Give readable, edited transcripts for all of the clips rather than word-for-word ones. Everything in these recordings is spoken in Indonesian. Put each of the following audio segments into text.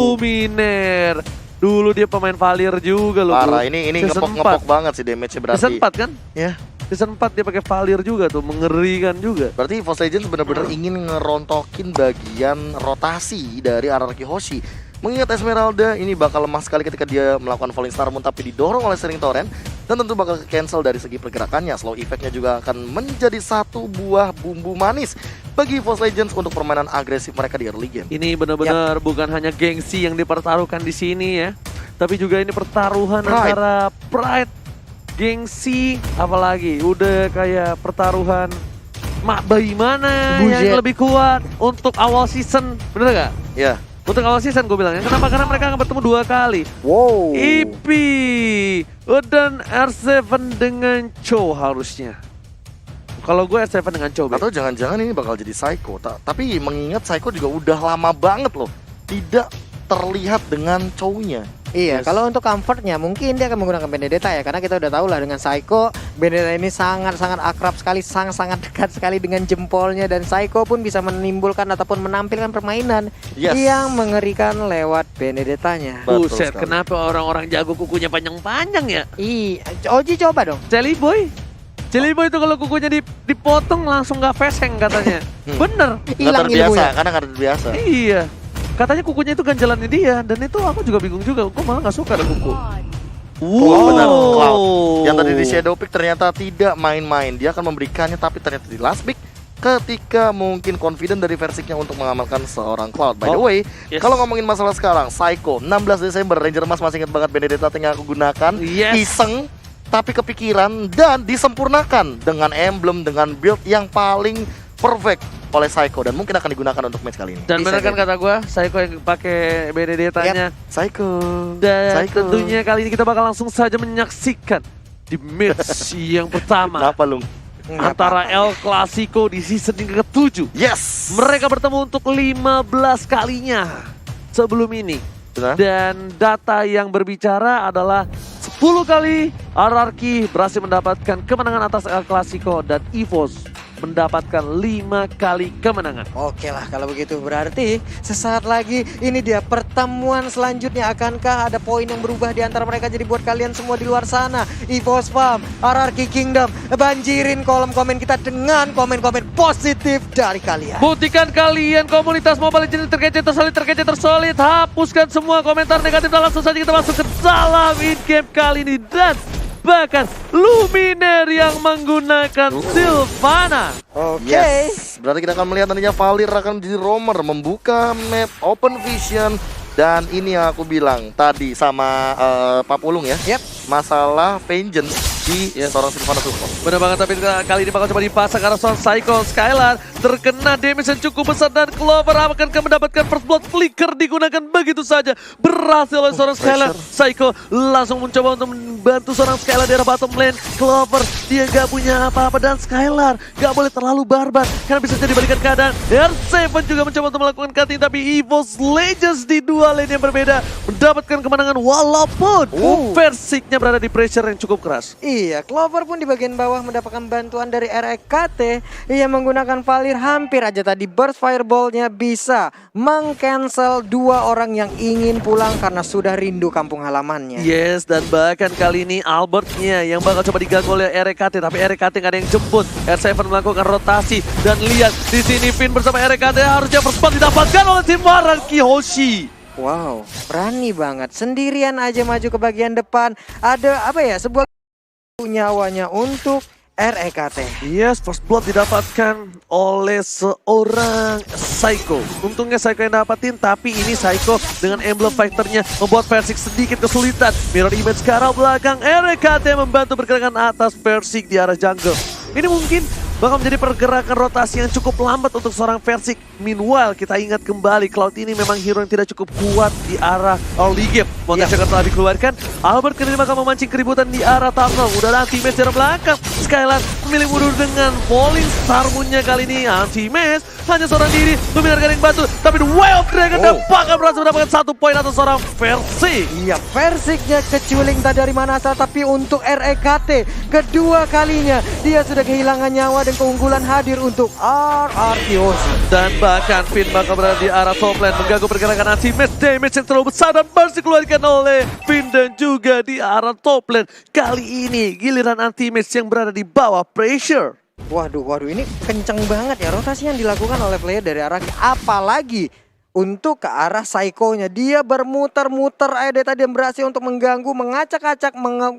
Luminer. Dulu dia pemain Valir juga loh. Parah, ini ngepok banget sih damage-nya berarti. Season 4 kan? Ya. Season 4 dia pakai Valir juga tuh, mengerikan juga. Berarti EVOS Legends benar-benar ingin ngerontokin bagian rotasi dari RRQ Hoshi. Mengingat Esmeralda ini bakal lemah sekali ketika dia melakukan Falling Star Moon tapi didorong oleh Searing Torrent dan tentu bakal cancel dari segi pergerakannya. Slow effect-nya juga akan menjadi satu buah bumbu manis bagi EVOS Legends untuk permainan agresif mereka di early game. Ini benar-benar bukan hanya gengsi yang dipertaruhkan di sini ya, tapi juga ini pertaruhan antara pride, gengsi, apalagi udah kayak pertaruhan bagaimana yang lebih kuat untuk awal season, bener gak? Ya. Untuk awal season gue bilangnya, kenapa? Karena mereka akan bertemu 2 kali. Wow. EP dan R7 dengan Cho harusnya. Kalau gue R7 dengan Cho. Atau jangan-jangan ini bakal jadi Psycho. Tapi mengingat Psycho juga udah lama banget loh tidak terlihat dengan Cho-nya. Iya, kalau untuk comfortnya mungkin dia akan menggunakan Benedetta ya, karena kita udah tahu lah dengan Psycho, Benedetta ini sangat-sangat akrab sekali, sangat dekat sekali dengan jempolnya, dan Psycho pun bisa menimbulkan ataupun menampilkan permainan yang mengerikan lewat Benedettanya. Buset, kenapa orang-orang jago kukunya panjang-panjang ya? Oji coba dong. Jelly Boy itu kalau kukunya dipotong langsung gak feseng katanya. Bener. Hilang terbiasa, karena gak terbiasa. Iya. Katanya kukunya itu ganjalannya dia, dan itu aku juga bingung juga. Gue malah gak suka ada kuku. Benar, Cloud. Yang tadi di Shadow Pick ternyata tidak main-main. Dia akan memberikannya, tapi ternyata di last pick ketika mungkin confident dari Versiknya untuk mengamalkan seorang Cloud. By the way, kalau ngomongin masalah sekarang, Psycho 16 Desember, Ranger Mas masih ingat banget Benedetta yang aku gunakan. Iseng, tapi kepikiran dan disempurnakan dengan emblem, dengan build yang paling perfect oleh Psycho dan mungkin akan digunakan untuk match kali ini. Dan benar kan kata gue, Psycho yang pakai Benedettanya. Psycho. Dan tentunya kali ini kita bakal langsung saja menyaksikan di match yang pertama. Kenapa Lung? Antara El Clasico di season yang ke-7. Yes. Mereka bertemu untuk 15 kalinya sebelum ini. Benar? Dan data yang berbicara adalah 10 kali RRQ berhasil mendapatkan kemenangan atas El Clasico dan EVOS mendapatkan 5 kali kemenangan. Oke lah kalau begitu, berarti sesaat lagi ini dia pertemuan selanjutnya. Akankah ada poin yang berubah di antara mereka? Jadi buat kalian semua di luar sana, EVOS Farm, RRQ Kingdom, banjirin kolom komen kita dengan komen-komen positif dari kalian. Buktikan kalian komunitas Mobile Legends terkece tersolid. Hapuskan semua komentar negatif dan langsung saja kita masuk ke dalam in-game kali ini. Dan bahkan Luminer yang menggunakan Sylvana. Oke. Berarti kita akan melihat nantinya Valir akan menjadi roamer, membuka map Open Vision. Dan ini yang aku bilang tadi sama Pak Pulung ya, masalah vengeance di seorang Sylvana support. Benar banget, tapi kali ini bakal coba dipasang karena seorang Psycho Skylar terkena damage yang cukup besar dan Clover akan mendapatkan first blood. Flicker digunakan begitu saja, berhasil oleh seorang Skylar. Psycho langsung mencoba untuk membantu seorang Skylar di arah bottom lane. Clover dia gak punya apa-apa dan Skylar gak boleh terlalu barbar karena bisa jadi balikan keadaan. R7 juga mencoba untuk melakukan cutting, tapi EVOS Legends di 2 lane yang berbeda mendapatkan kemenangan walaupun Versiknya berada di pressure yang cukup keras. Iya, Clover pun di bagian bawah mendapatkan bantuan dari REKT yang menggunakan Valir. Hampir aja tadi burst fireball-nya bisa meng-cancel 2 orang yang ingin pulang karena sudah rindu kampung halamannya. Yes, dan bahkan kali ini Albertnya yang bakal coba diganggu oleh REKT, tapi REKT gak ada yang jemput. R7 melakukan rotasi dan lihat di sini Finn bersama REKT harusnya first blood didapatkan oleh tim RRQ Hoshi. Wow, berani banget. Sendirian aja maju ke bagian depan. Ada apa ya, sebuah nyawanya untuk REKT. Yes, first blood didapatkan oleh seorang Psycho. Untungnya Psycho yang dapatin, tapi ini Psycho dengan emblem fighternya membuat Versik sedikit kesulitan. Mirror image ke arah belakang, REKT membantu pergerakan atas Versik di arah jungle. Ini mungkin bakal menjadi pergerakan rotasi yang cukup lambat untuk seorang Versik. Meanwhile, kita ingat kembali Cloud ini memang hero yang tidak cukup kuat di arah early game. Montage yang telah dikeluarkan, Albert kini bakal memancing keributan di arah tunnel. Udah ada anti-match dari belakang. Skylar memilih mundur dengan Falling Star Moon-nya kali ini. Anti-match hanya seorang diri, Luminar garing batu. Tapi The Wild Dragon bakal berhasil mendapatkan 1 poin atas seorang Versik. Iya, Versiknya keculing tadi dari Manasa, tapi untuk REKT kedua kalinya dia sudah kehilangan nyawa dan keunggulan hadir untuk RR Kiyoshi. Dan bahkan Finn bakal berada di arah top lane, mengganggu pergerakan anti-match, damage yang terlalu besar dan burst dikeluarkan oleh Finn dan juga di arah top lane. Kali ini giliran anti-match yang berada di bawah pressure. Waduh, ini kenceng banget ya rotasi yang dilakukan oleh player dari arah apalagi untuk ke arah Psycho-nya. Dia bermuter-muter AD tadi yang berhasil untuk mengganggu, mengacak-acak,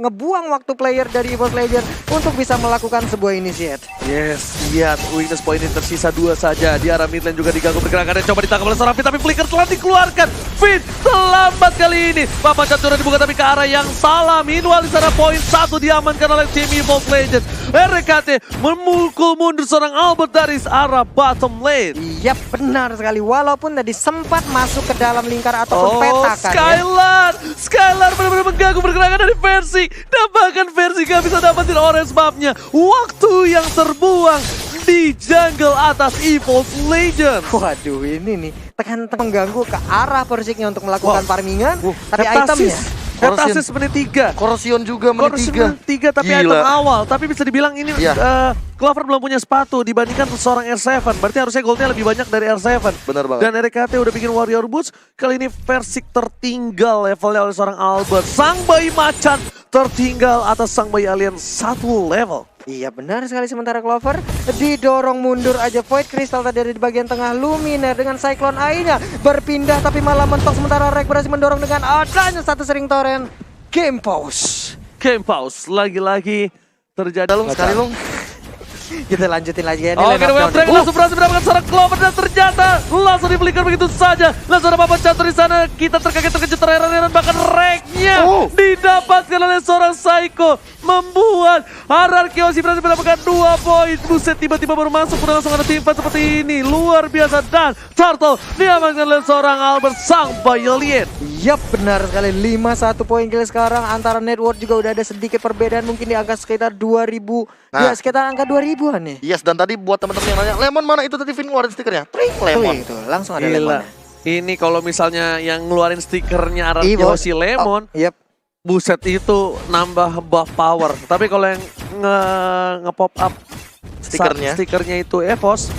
ngebuang waktu player dari EVOS Legends untuk bisa melakukan sebuah initiate. Yes, lihat weakness point ini tersisa 2 saja. Di arah mid lane juga diganggu pergerakannya, coba ditangkap oleh seorang Finn, tapi flicker telah dikeluarkan. Finn terlambat kali ini. Papan Catura dibuka tapi ke arah yang salah. Meanwhile di sana poin 1 diamankan oleh tim EVOS Legends. RKT memukul mundur seorang Albert dari arah bottom lane. Iya benar sekali, walaupun tadi sempat masuk ke dalam lingkar ataupun peta kan Skylar! Skylar benar-benar mengganggu pergerakan dari Versi. Dan bahkan Versi gak bisa dapetin orange buff-nya. Waktu yang terbuang di jungle atas EVOS Legends. Waduh, ini nih tekan mengganggu ke arah Persiknya untuk melakukan farmingan. Tapi itemnya Heptasis menit 3. Corrosion juga menit 3. Tapi Gila. item awal. Tapi bisa dibilang ini Clover belum punya sepatu dibandingkan seorang R7. Berarti harusnya goldnya lebih banyak dari R7. Benar banget. Dan RKT udah bikin Warrior Boots. Kali ini Versik tertinggal levelnya oleh seorang Albert. Sang bayi macan tertinggal atas sang bayi alien 1 level. Iya benar sekali, sementara Clover didorong mundur aja. Void Crystal tadi ada di bagian tengah. Luminaire dengan Cyclone AI-nya berpindah tapi malah mentok, sementara Rek berhasil mendorong dengan adanya satu sering torrent. Game pause. Game pause lagi-lagi terjadi. Long sekali Long. Kita lanjutin lagi ya. Oke, Wave Dragon langsung berhasil mendapatkan seorang Clover dan ternyata langsung di-flicker begitu saja. Langsung ada papan catur di sana. Kita terkaget-terkejut, terheran-heran, bahkan Reknya didapatkan oleh seorang Psycho, membuat RR Kiyoshi berhasil mendapatkan 2 poin. Buset, tiba-tiba baru masuk udah langsung ada team fight seperti ini. Luar biasa, dan Turtle diamankan oleh seorang Albert sang bayi alien. Yap, benar sekali. 5-1 poin kill sekarang. Antara network juga udah ada sedikit perbedaan, mungkin di angka sekitar 2000. Ya, sekitar angka 2000-an nih. Yes, dan tadi buat teman-teman yang nanya, Lemon mana itu tadi Vin ngeluarin stikernya? Tring, Lemon. Itu langsung ada Gila. Lemon. Ini kalau misalnya yang ngeluarin stikernya RR Kiyoshi Lemon, Yap. buset itu nambah buff power. Tapi kalau yang nge-pop up stikernya itu EVOS,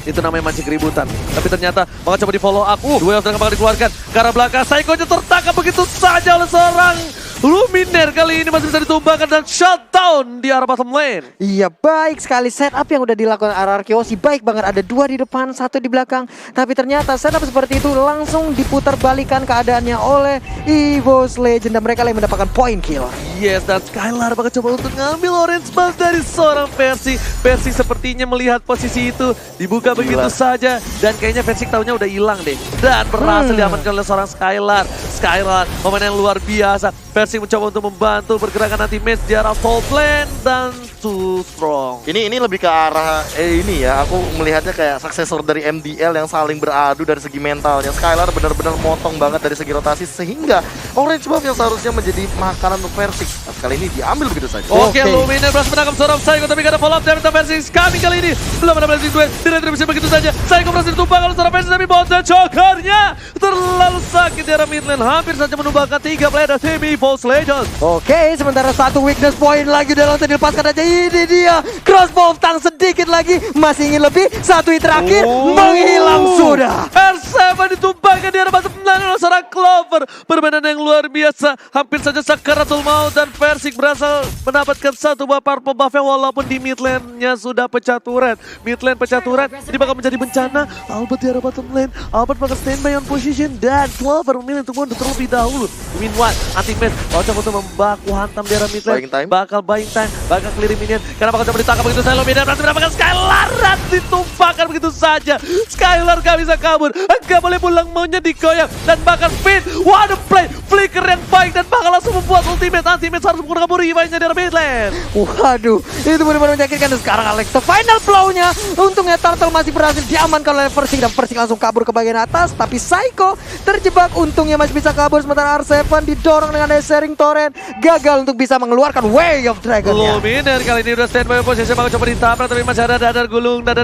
itu namanya mancing keributan. Tapi ternyata bakal coba di follow up. Dua yang bakal dikeluarkan ke arah belakang. Psycho-nya tertangkap begitu saja oleh seorang Luminaire. Kali ini masih bisa ditumbangkan dan shutdown di arah bottom lane. Iya, baik sekali setup yang udah dilakukan RR Kiyoshi. Baik banget, ada 2 di depan, 1 di belakang. Tapi ternyata setup seperti itu langsung diputar balikan keadaannya oleh EVOS Legends. Dan mereka yang mendapatkan point kill. Yes, dan Skylar bakal coba untuk ngambil orange buff dari seorang Versi. Versi sepertinya melihat posisi itu dibuka begitu saja. Dan kayaknya Versi tahunya udah hilang deh. Dan berhasil diamankan oleh seorang Skylar. Skylar, pemain yang luar biasa. Versi mencoba untuk membantu pergerakan anti-match di arah top lane dan too strong. Ini lebih ke arah ini ya, aku melihatnya kayak suksesor dari MDL yang saling beradu dari segi mentalnya. Skylar benar-benar motong banget dari segi rotasi sehingga orange buff yang seharusnya menjadi makanan untuk Versik kali ini diambil begitu saja. Oke, Luminaire berhasil menangkap seorang Psycho, tapi gak ada follow up dari Versik. Kami kali ini belum ada blessing duet, diretribusi begitu saja. Psycho berhasil ditumbang oleh seorang Versik, tapi botnya chokernya terlalu sakit di arah mid lane, hampir saja menumbangkan 3 player dari tim EVOS Legends. Oke, sementara 1 weakness point lagi udah langsung dilepaskan aja. Ini dia, crossbow tang sedikit lagi, masih ingin lebih. 1 hit terakhir, menghilang sudah. R7 ditumbangkan di arah bottom lane oleh seorang Clover. Permainan yang luar biasa, hampir saja sakaratul maut, dan Versik berhasil mendapatkan 1 buah purple buff walaupun di mid lane-nya sudah pecah turret. Mid lane pecah turret, ini bakal menjadi bencana. Albert di arah bottom lane, Albert bakal standby on position, dan Clover memilih untuk mundur terlebih dahulu. Meanwhile, anti-match bakal coba untuk membaku hantam di arah mid lane. Bakal buying time, bakal clear minion, karena bakal coba ditangkap begitu saja. Luminaire berhasil mendapatkan Skylar dan ditumpahkan begitu saja. Skylar gak bisa kabur, gak boleh pulang, maunya digoyang, dan bakal Finn. What a play, flicker yang baik, dan bakal langsung membuat ultimate. Anti-match harus menggunakan revive-nya di arah mid lane. Waduh, itu benar-benar menyakitkan. Dan sekarang Alexa final blow-nya, untungnya Turtle masih berhasil diamankan oleh Versik, dan Versik langsung kabur ke bagian atas. Tapi Psycho terjebak, untungnya masih bisa kabur, sementara R7 didorong dengan sharing torrent, gagal untuk bisa mengeluarkan Way of Dragon-nya. Luminaire kali ini udah standby posisi, bakal coba ditabrak, tapi masih ada dadar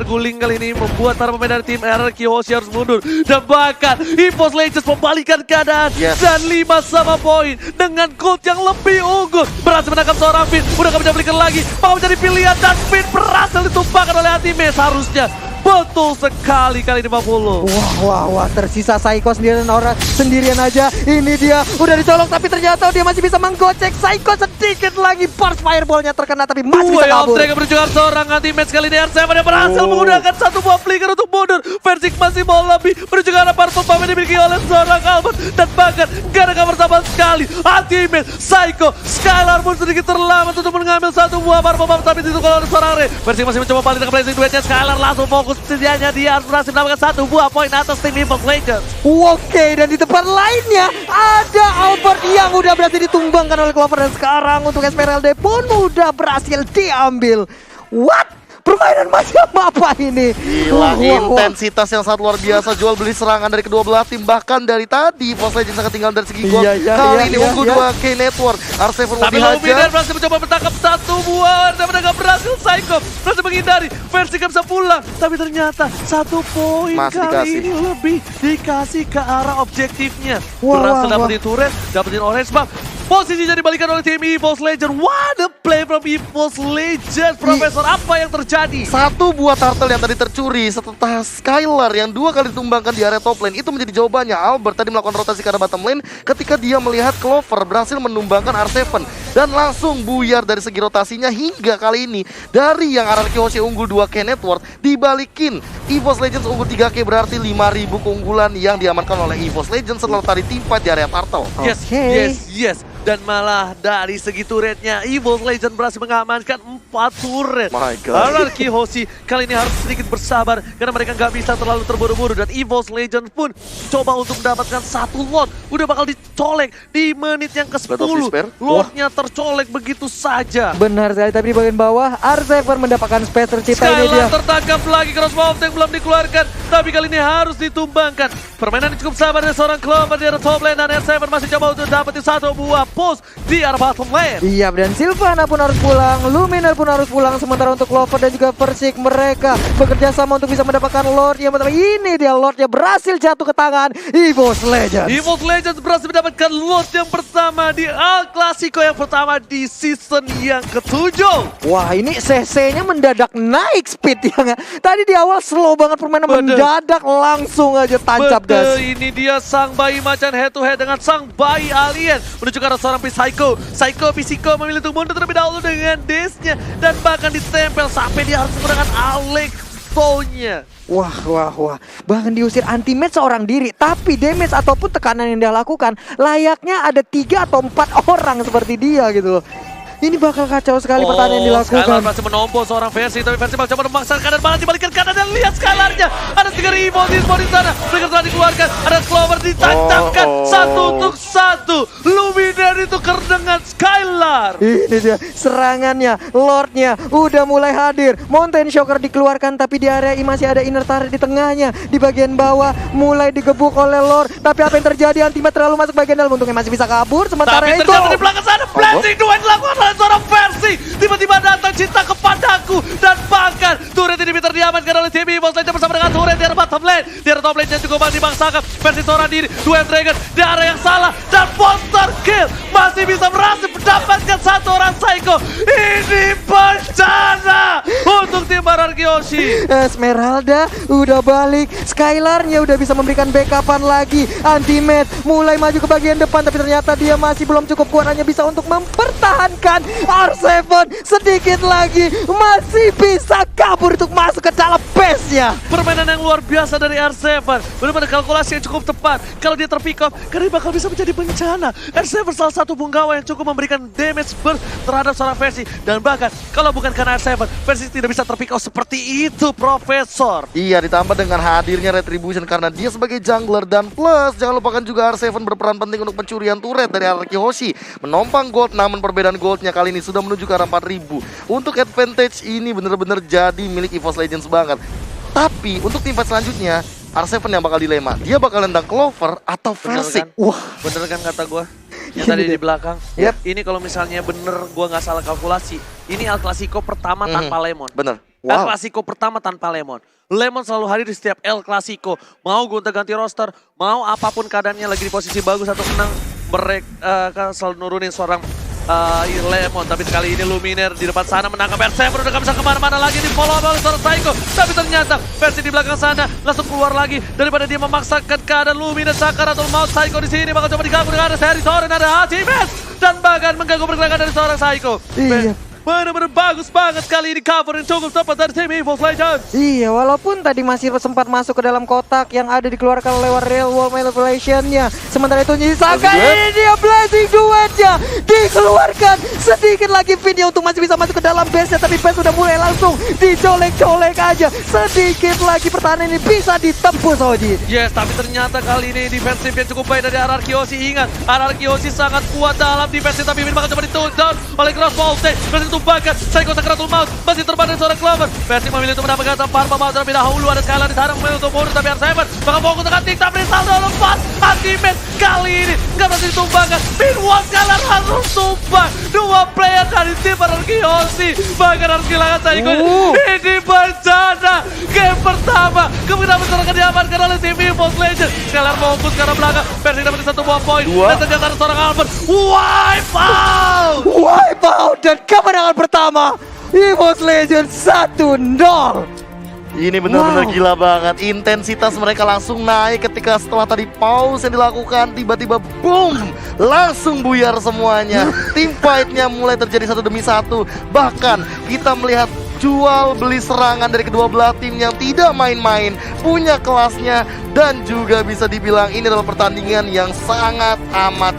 guling kali ini membuat para pemain dari tim RR Kiyoshi harus mundur. Dan bahkan EVOS Legends membalikan keadaan, dan 5-1 sama-sama poin dengan gold yang lebih unggul. Berhasil menangkap seorang Finn, udah gak bisa belikan lagi. Mau jadi pilihan dan Finn berhasil ditumpahkan oleh Ultimate. Seharusnya betul sekali kali 50. Wah, tersisa Psycho sendirian aja. Ini dia udah dicolok tapi ternyata dia masih bisa menggocek Psycho sedikit lagi. Burst fireballnya terkena tapi masih bisa kabur. Mereka berjuang seorang anti-match kali ini. R7 yang berhasil menggunakan satu buah flicker untuk mundur. Versik masih mau lebih menuju ke arah purple bomb yang dimiliki oleh seorang Albert. Dan bahkan gak ada kabar sama sekali. Anti-match, Psycho, Skylar pun sedikit terlambat untuk mengambil satu buah purple bomb. Tapi itu kalau ada seorang Ray. Versik masih mencoba balik dengan blazing duetnya. Skylar langsung fokus. Setidaknya dia harus berhasil mendapatkan satu buah poin atas tim EVOS Legends. Oke, dan di tempat lainnya ada Albert yang udah berhasil ditumbangkan oleh Clover. Dan sekarang untuk Esmeralda pun udah berhasil diambil. What? Permainan macam apa ini? Gila, intensitas yang sangat luar biasa. Jual beli serangan dari kedua belah tim. Bahkan dari tadi EVOS Legends sangat tinggal dari segi gol. Kali ini unggul 2K Network. R7 mau tapi dihajar. Luminar berhasil mencoba menangkap satu buah. Dan mereka berhasil. Psycho berhasil menghindari. Versi gak bisa pulang. Tapi ternyata satu poin Masih kali dikasih. ini lebih dikasih ke arah objektifnya. Berhasil dapetin turret, dapetin orange buff. Posisinya dibalikan oleh tim EVOS Legends. What a play from EVOS Legends. Profesor, apa yang terjadi? Satu buah turtle yang tadi tercuri setelah Skylar yang 2 kali ditumbangkan di area top lane. Itu menjadi jawabannya. Albert tadi melakukan rotasi ke arah bottom lane ketika dia melihat Clover berhasil menumbangkan R7. Dan langsung buyar dari segi rotasinya hingga kali ini. Dari yang RRQ Hoshi unggul 2K network dibalikin. EVOS Legends unggul 3K berarti 5.000 keunggulan yang diamankan oleh EVOS Legends setelah tadi teamfight di area turtle. Yes. Dan malah dari segi turretnya EVOS Legends berhasil mengamankan 4 turret. My God. RRQ Hoshi kali ini harus sedikit bersabar karena mereka nggak bisa terlalu terburu-buru. Dan EVOS Legends pun coba untuk mendapatkan satu lot. Udah bakal dicolek di menit yang ke-10. Lotnya tercolek begitu saja. Benar sekali, tapi di bagian bawah R7 mendapatkan space tercipta. Ini dia. Skylar tertangkap lagi, crossbow tank belum dikeluarkan. Tapi kali ini harus ditumbangkan. Permainan cukup sabar dari seorang Clover di arah top lane. Dan R7 masih coba untuk dapetin satu buah post di arah bottom lane. Iya, dan Sylvana pun harus pulang, Luminar pun harus pulang. Sementara untuk Clover dan juga Versik, mereka bekerja sama untuk bisa mendapatkan Lord. Yang pertama ini dia Lordnya berhasil jatuh ke tangan EVOS Legends. EVOS Legends berhasil mendapatkan Lord yang pertama di El Clasico yang pertama di season yang ke-7. Wah, ini CC-nya mendadak naik speed ya nggak? Tadi di awal slow banget permainan, mendadak langsung aja tancap gas. Ini dia sang bayi macan head to head dengan sang bayi alien menuju ke arah seorang Psycho. Psycho memilih untuk mundur terlebih dahulu dengan dash-nya dan bahkan ditempel sampai dia harus menggunakan Alexo-nya. Wah. Bahkan diusir anti-match seorang diri. Tapi damage ataupun tekanan yang dia lakukan layaknya ada 3 atau 4 orang seperti dia gitu loh. Ini bakal kacau sekali pertandingan yang dilakukan. Skylar masih menompo seorang Versi, tapi Versi coba memaksakan kanan, malah dibalikan kanan dan lihat Skylarnya. Ada 3 EVOS di sana. Mereka telah dikeluarkan, ada Clover ditancapkan satu untuk satu. Luminar itu dengan Skylar. Ini dia serangannya, Lordnya udah mulai hadir. Mountain Shocker dikeluarkan tapi di area ini masih ada inner turret di tengahnya. Di bagian bawah mulai digebuk oleh Lord. Tapi apa yang terjadi? Antimat terlalu masuk bagian dalam, untungnya masih bisa kabur. Sementara tapi itu ternyata di belakang sana blessing dua yang dilakukan oleh seorang Versi. Tiba-tiba datang cinta kepadaku. Dan bahkan turret ini diamankan oleh tim EVOS Legends bersama dengan turret di arah bottom lane. Di arah top lane-nya juga masih dibangsakan. Versi seorang diri, 2 Dragon di area yang salah. Dan monster kill masih bisa berhasil mendapatkan satu orang Psycho. Ini bencana untuk tim RRQ Hoshi. Esmeralda udah balik, Skylarnya udah bisa memberikan backupan lagi. Anti-match mulai maju ke bagian depan, tapi ternyata dia masih belum cukup kuat, hanya bisa untuk mempertahankan. R7 sedikit lagi masih bisa kabur untuk masuk ke dalam base-nya. Permainan yang luar biasa dari R7. Benar-benar kalkulasi yang cukup tepat. Kalau dia terpick up, karena bakal bisa menjadi bencana. R7 salah satu punggawa yang cukup memberikan damage burst terhadap seorang Versi. Dan bahkan kalau bukan karena R7, Versi tidak bisa terpick up seperti itu, Profesor. Iya, ditambah dengan hadirnya Retribution karena dia sebagai jungler. Dan plus, jangan lupakan juga R7 berperan penting untuk pencurian turret dari RRQ Hoshi. Menompang gold, namun perbedaan goldnya kali ini sudah menuju ke arah 4.000. Untuk advantage ini benar-benar jadi milik EVOS Legends banget. Tapi untuk tim fight selanjutnya, R7 yang bakal dilema. Dia bakal nendang Clover atau Versik. Wah, bener kan kata gue? Yang tadi di belakang. Yep. Ini kalau misalnya bener gue nggak salah kalkulasi, ini El Clasico pertama tanpa Lemon. Bener. El Clasico pertama tanpa Lemon. Lemon selalu hadir di setiap El Clasico. Mau gonta-ganti roster, mau apapun keadaannya lagi di posisi bagus atau menang, mereka selalu nurunin seorang Lemon, tapi kali ini Luminar di depan sana menangkap Berserker, udah gak bisa kemana-mana lagi, di follow oleh seorang Psycho, tapi ternyata versi di belakang sana langsung keluar lagi daripada dia memaksakan keadaan Luminar. Sakaratul Maut Psycho di sini bakal coba diganggu dengan ada seri Soren, ada Hachimes, dan bahkan mengganggu pergerakan dari seorang Psycho. Iya. Benar-benar bagus banget kali ini cover yang cukup tepat dari tim EVOS Legends. Iya, walaupun tadi masih sempat masuk ke dalam kotak yang ada dikeluarkan lewat real world manipulation-nya. Sementara itu Nisaka ini dia blazing duetnya dikeluarkan. Sedikit lagi Vinnya untuk masih bisa masuk ke dalam base-nya, tapi base sudah mulai langsung dicolek-colek aja. Sedikit lagi pertahanan ini bisa ditembus Oji. Yes, tapi ternyata kali ini defensif yang cukup baik dari RRQ Oshi. Ingat, RRQ Oshi sangat kuat dalam defensif, tapi Vin bakal coba di-down oleh Cross Voltage. Bahkan Psycho Sakaratul Maut masih terbang dari seorang Clover. Versi memilih untuk mendapatkan Pharma Maut terlebih dahulu. Ada Skylar di sana memilih untuk mundur, tapi R7 bakal fokus dengan TikTok Rizaldo lepas. Ultimate kali ini nggak berhasil ditumbangkan. Pinwall Skylar harus tumbang. Dua player dari tim Ararkiosi bahkan harus kehilangan Psycho. Ini bencana game pertama. Kemudian akan diamankan oleh tim EVOS Legends. Skylar fokus ke arah belakang. Versi dapat satu buah poin. Dan ternyata ada seorang Albert. Wipe out! Wipe out dan kemenangan pertama EVOS Legends 1-0. Ini benar-benar gila banget. Intensitas mereka langsung naik ketika setelah tadi pause yang dilakukan, tiba-tiba boom, langsung buyar semuanya. Tim fight-nya mulai terjadi satu demi satu. Bahkan kita melihat jual beli serangan dari kedua belah tim yang tidak main-main, punya kelasnya, dan juga bisa dibilang ini adalah pertandingan yang sangat amat